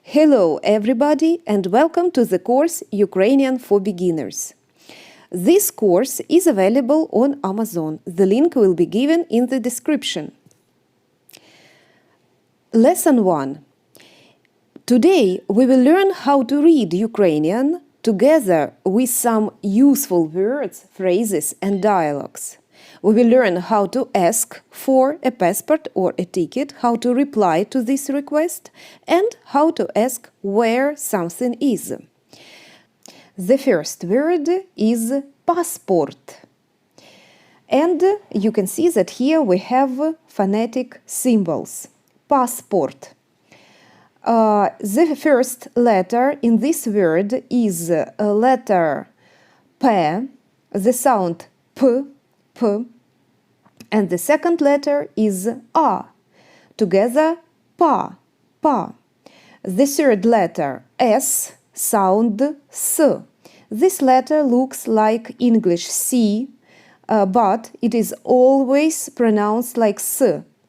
Hello everybody and welcome to the course Ukrainian for Beginners. This course is available on Amazon. The link will be given in the description. Lesson 1. Today we will learn how to read Ukrainian together with some useful words, phrases and dialogues. We will learn how to ask for a passport or a ticket, how to reply to this request, and how to ask where something is. The first word is passport. And you can see that here we have phonetic symbols. Passport. The first letter in this word is letter P, the sound P, and the second letter is A, together pa, pa. The third letter S, sound S. This letter looks like English C, but it is always pronounced like S.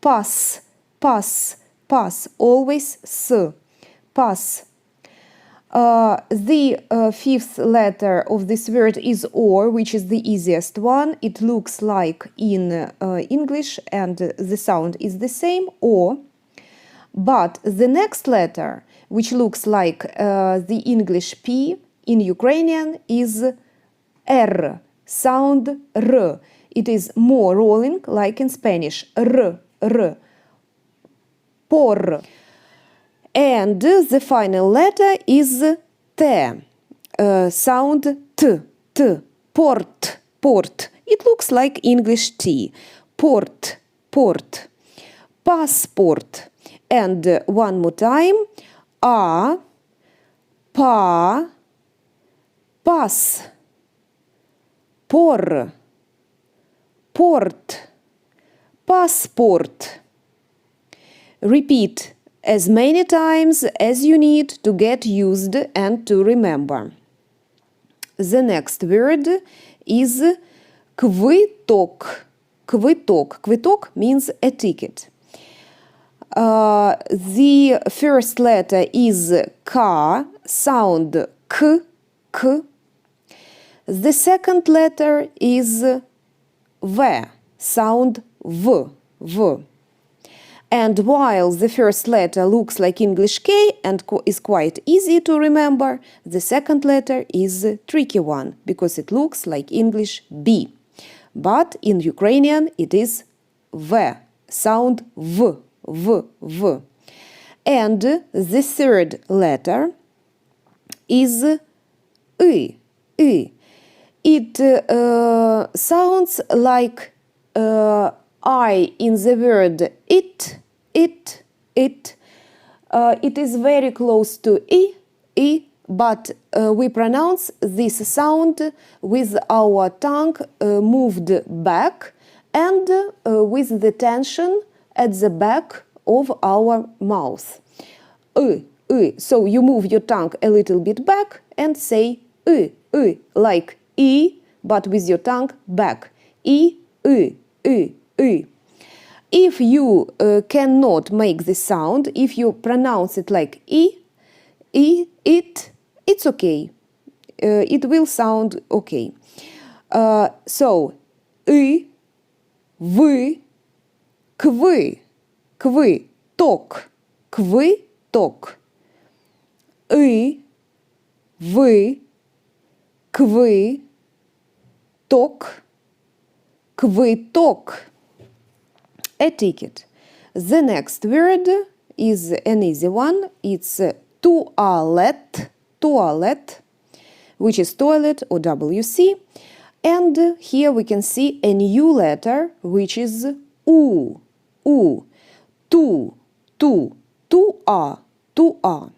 Pass, pass, pass, always S. Pass. The fifth letter of this word is O, which is the easiest one. It looks like in English and the sound is the same, O. But the next letter, which looks like the English P, in Ukrainian is R, sound R. It is more rolling like in Spanish, R, R. Por. And the final letter is T, sound T, T, port, port. It looks like English T, port, port. Passport. And one more time, A, pa, pas, por, port, passport. Repeat as many times as you need to get used and to remember. The next word is квиток. Квиток. Квиток means a ticket. The first letter is K, sound K, K. The second letter is V, sound V, V. And while the first letter looks like English K and is quite easy to remember, the second letter is a tricky one because it looks like English B. But in Ukrainian it is V, sound V, V, V. And the third letter is I, I. It sounds like I in the word it. It is very close to I, but we pronounce this sound with our tongue moved back and with the tension at the back of our mouth. So you move your tongue a little bit back and say like I, but with your tongue back. I. If you cannot make this sound, if you pronounce it like it's okay. It will sound okay. So, вы, квы, квиток, квиток. Вы, квиток, квиток. A ticket. The next word is an easy one. It's toilet, toilet, which is toilet or WC. And here we can see a new letter, which is U, U, tu, a, tu a.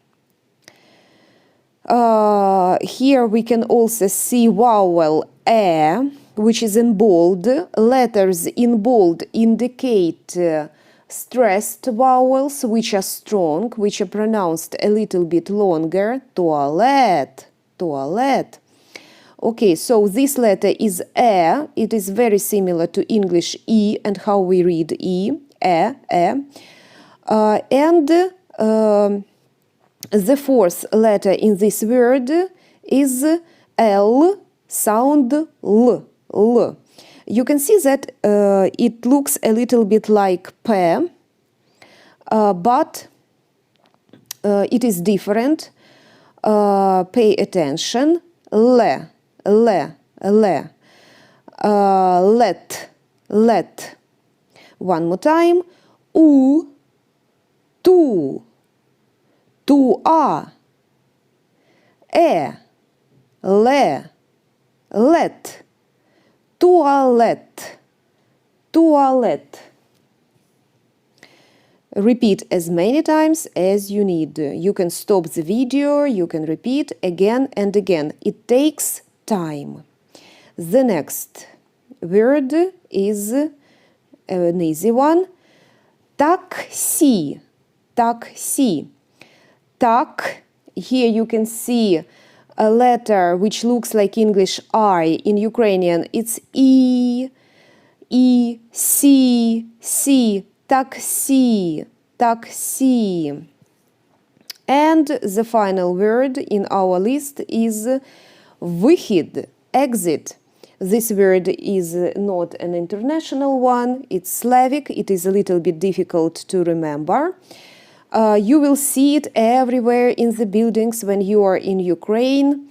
Here we can also see vowel E, which is in bold. Letters in bold indicate stressed vowels, which are strong, which are pronounced a little bit longer. Toilet, toilet. Okay, so this letter is E. It is very similar to English E and how we read E, E. And The fourth letter in this word is L, sound L, L. You can see that it looks a little bit like P, but it is different. Pay attention. Le, le, le. Let, let. One more time. U, tu, tua. E, le, let. Toilet, toilet. Repeat as many times as you need. You can stop the video, you can repeat again and again. It takes time. The next word is an easy one. Taxi, taxi. Tak, here you can see a letter which looks like English I. In Ukrainian it's E, C, C. Taxi, taxi. And the final word in our list is выход, exit. This word is not an international one, it's Slavic, it is a little bit difficult to remember. You will see it everywhere in the buildings when you are in Ukraine.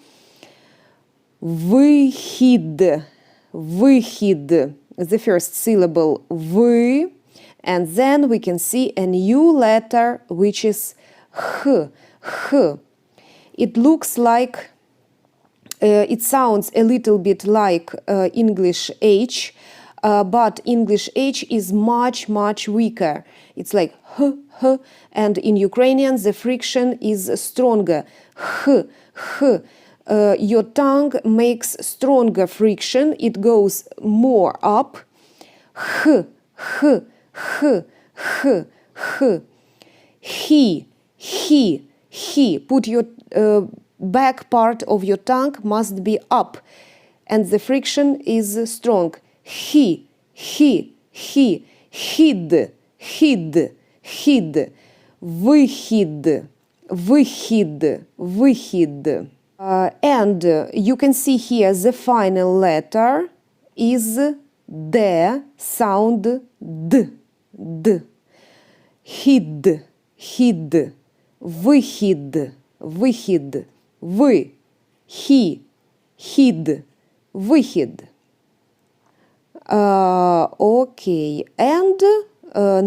Выход, выход. The first syllable вы. And then we can see a new letter, which is H, H. It looks like, it sounds a little bit like English H, but English H is much, much weaker. It's like H, H, and in Ukrainian the friction is stronger. H, H. Your tongue makes stronger friction, it goes more up. H, H. H, H, H. He. Put your back part of your tongue must be up, and the friction is strong. He. Hid. Выход. And you can see here the final letter is D, sound D. D. Hid, выход, вы, hid, выход. Okay, and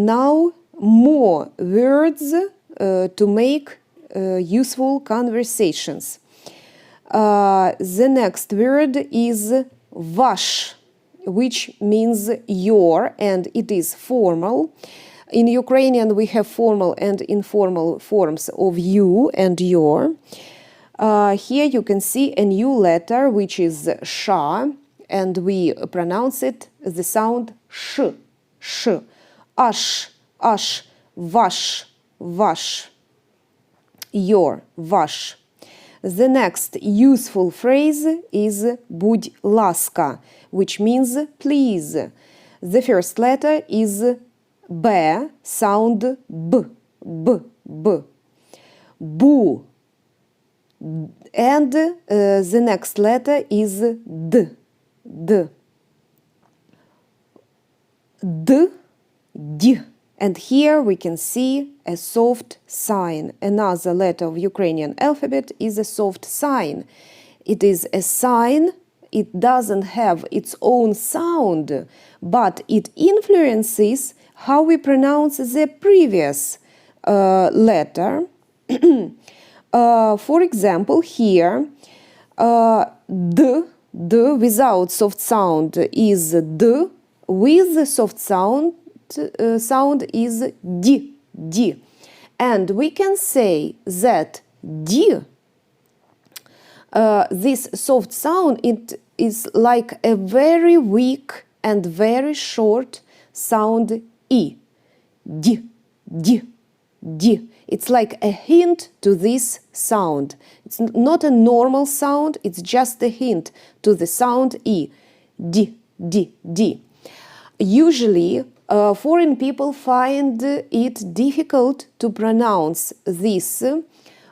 now more words to make useful conversations. The next word is ваш, which means your, and it is formal. In Ukrainian we have formal and informal forms of you and your. Here you can see a new letter which is sha, and we pronounce it the sound sh, sh. Ash, vash, your, vash. The next useful phrase is будь ласка, which means please. The first letter is B, sound B. Bu. And the next letter is D. D. And here we can see a soft sign. Another letter of Ukrainian alphabet is a soft sign. It is a sign, it doesn't have its own sound, but it influences how we pronounce the previous letter. For example, here, D without soft sound is D, with the soft sound is D. And we can say that D, this soft sound, it is like a very weak and very short sound E. D. It's like a hint to this sound. It's not a normal sound, it's just a hint to the sound E. D. Usually, foreign people find it difficult to pronounce this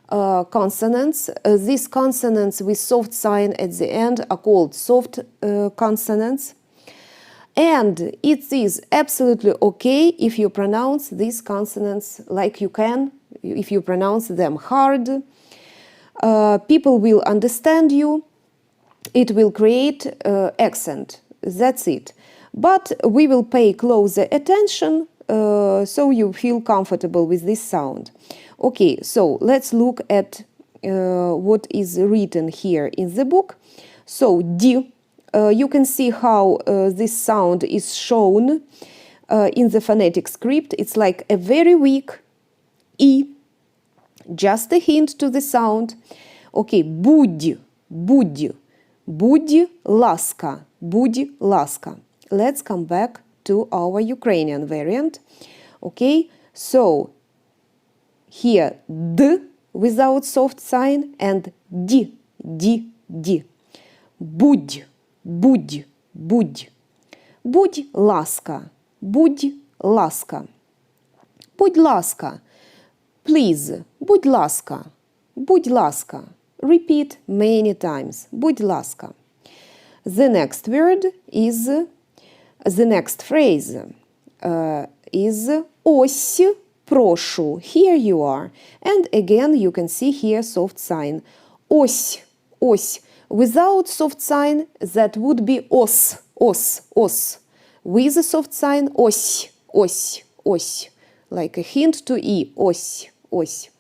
consonants. These consonants with soft sign at the end are called soft consonants. And it is absolutely okay if you pronounce these consonants like you can, if you pronounce them hard. People will understand you. It will create accent. That's it. But we will pay closer attention so you feel comfortable with this sound. Okay, so let's look at what is written here in the book. So D, you can see how this sound is shown in the phonetic script. It's like a very weak E. Just a hint to the sound. Okay, будь, будь, будь ласка, будь ласка. Let's come back to our Ukrainian variant. Okay, so here D without soft sign and D, D, D. Будь, будь, будь. Будь ласка, будь ласка. Будь ласка. Please, будь ласка, будь ласка. Repeat many times. Будь ласка. The next word is, the next phrase is ось, прошу. Here you are. And again, you can see here soft sign. Ось, ось. Without soft sign, that would be ос, ос, ос. With a soft sign, ось, ось, ось. Like a hint to E, ось, ось.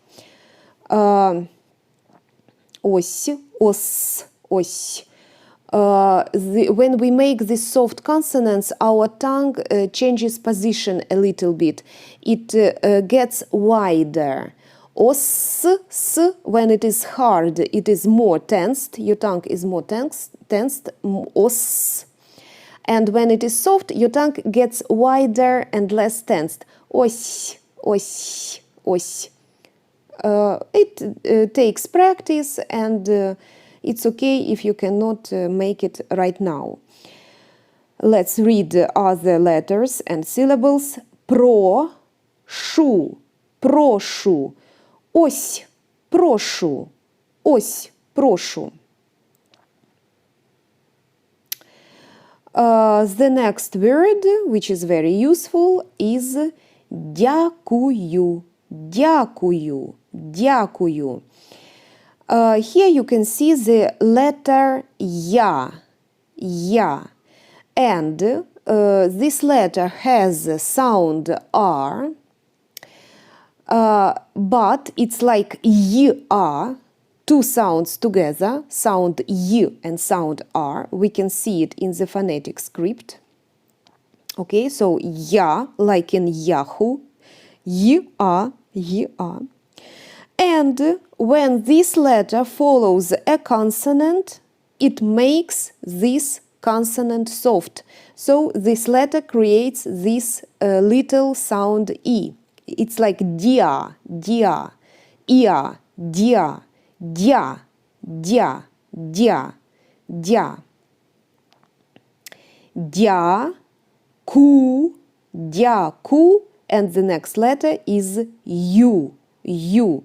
Ось, ос, ось. When we make these soft consonants, our tongue changes position a little bit. It gets wider. Os, s, when it is hard, it is more tensed. Your tongue is more tensed. Os. And when it is soft, your tongue gets wider and less tensed. Ось, ось, ось. It takes practice, and it's okay if you cannot make it right now. Let's read other letters and syllables. Прошу, прошу. Ось, прошу. Ось, прошу. The next word, which is very useful, is дякую. Дякую. Дякую. Here you can see the letter Я. Я. And this letter has a sound R, but it's like Y-A, two sounds together, sound Y and sound R. We can see it in the phonetic script. Okay, so Я, like in Yahoo, Y-A, Y-A. And when this letter follows a consonant, it makes this consonant soft. So this letter creates this little sound E. It's like dia, dia, ia, dia, dia, dia, dia, dia. Dia, ku, dia, ku, and the next letter is U, U.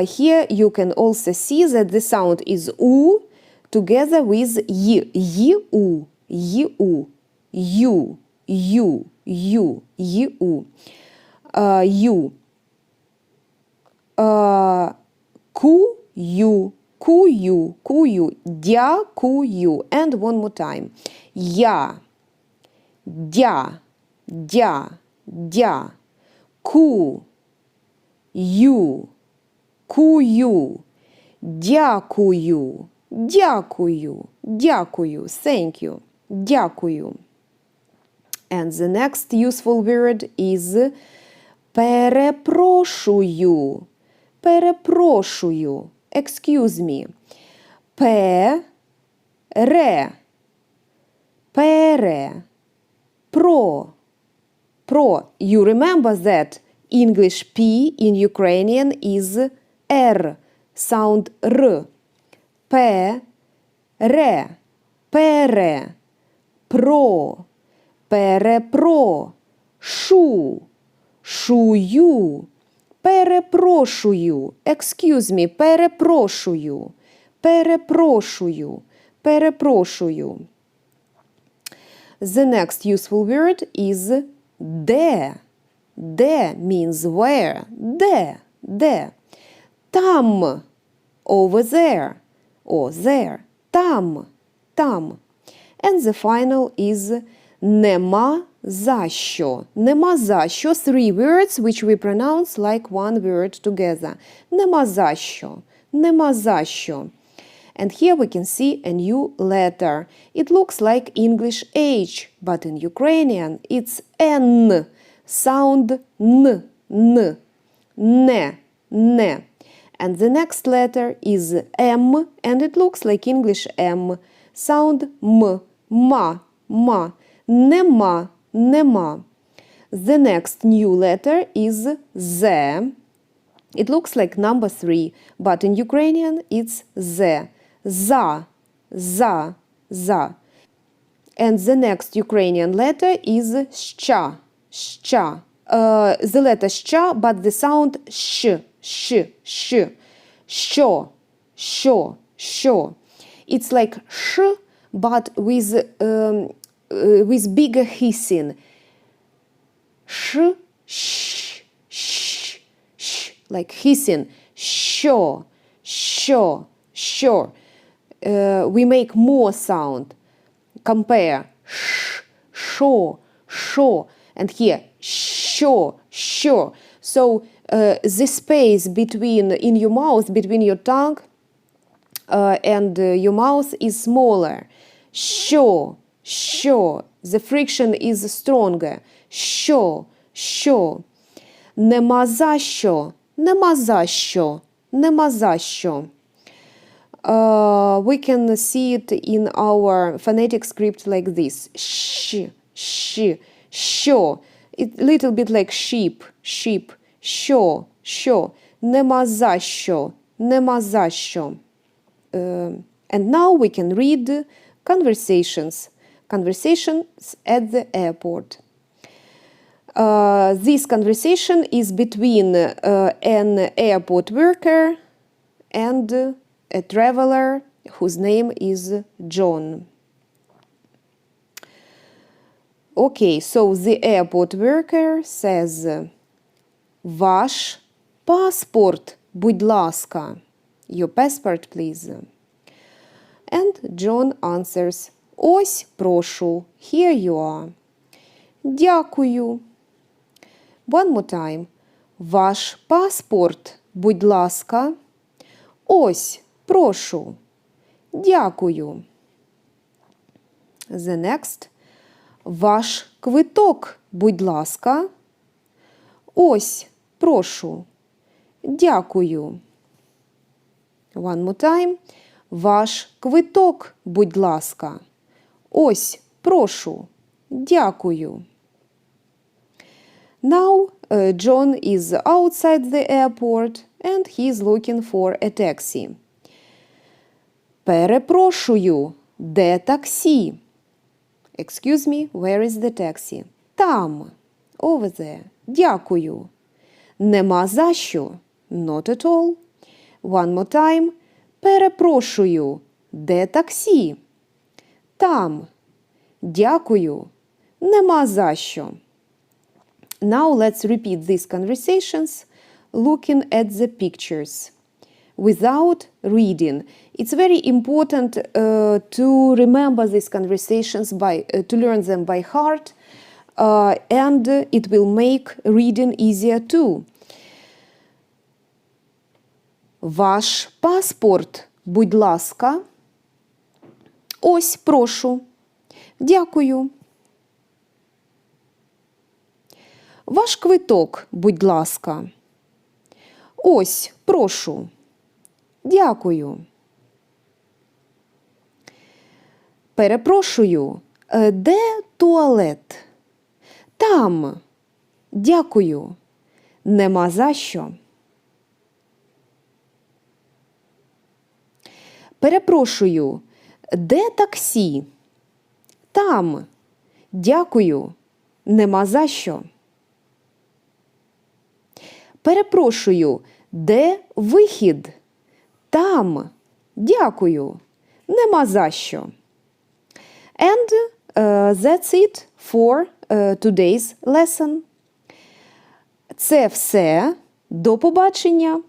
Here you can also see that the sound is U together with Y, Y-U, Y-U, U, U, U, Y-U. U. Ку-ю, ку-ю, ку-ю, дя-ку-ю. And one more time. Я, дя, дя, дя. Ку, ю, ку-ю. Дякую, дякую, дякую. Thank you. Дякую. And the next useful word is перепрошую. Перепрошую. Excuse me. Пере. Пере. Про. Про. You remember that English P in Ukrainian is R. Sound R. Пере. Пере. Про. Перепро. Шу. Шую. Перепрошую. Excuse me. Перепрошую. Перепрошую. Перепрошую. The next useful word is де. Де means where. Де. Де. Там. Over there. Or there. Там. Там. And the final is нема за що. Нема за що. 3 words which we pronounce like one word together. Нема за що. Нема за що. And here we can see a new letter. It looks like English H, but in Ukrainian it's N. Sound N. N. Ne. Ne. And the next letter is M, and it looks like English M. Sound M. Ma. Ma. Нема. Нема. The next new letter is Z. It looks like number 3, but in Ukrainian it's Z. За. За. За. And the next Ukrainian letter is ща. Ща. The letter ща, but the sound sh. Sh. Sh. Що. Що. Що. It's like sh, but with bigger hissing. Sh. Sh. Sh. Sh. Like hissing. Що. Що. Sure. We make more sound. Compare. Sh, sure, sure. And here, sure, sure. So the space between in your mouth, between your tongue and your mouth is smaller. Sure, sure. The friction is stronger. Sure, sure. Нема за що. Нема за що. Нема за що. We can see it in our phonetic script like this. Sh, sh, sure. It's a little bit like sheep, sheep. Sure, sure. Нема за що. Нема за що. And now we can read conversations. Conversations at the airport. This conversation is between an airport worker and a traveler whose name is John. Okay, so the airport worker says, Ваш паспорт, будь ласка. Your passport, please. And John answers, Ось, прошу, here you are. Дякую. One more time. Ваш паспорт, будь ласка. Ось, прошу. Дякую. The next. Ваш квиток, будь ласка. Ось, прошу. Дякую. One more time. Ваш квиток, будь ласка. Ось, прошу. Дякую. Now John is outside the airport and he is looking for a taxi. Перепрошую, де таксі? Excuse me, where is the taxi? Там, over there. Дякую. Нема за що? Not at all. One more time. Перепрошую, де таксі? Там. Дякую. Нема за що. Now let's repeat these conversations looking at the pictures without reading. It's very important to remember these conversations to learn them by heart, and it will make reading easier too. Ваш паспорт, будь ласка. Ось, прошу. Дякую. Ваш квиток, будь ласка. Ось, прошу. Дякую. Перепрошую, де туалет? Там. Дякую. Нема за що. Перепрошую, де таксі? Там. Дякую. Нема за що. Перепрошую, де вихід? Там. Дякую. Нема за що. And that's it for today's lesson. Це все. До побачення!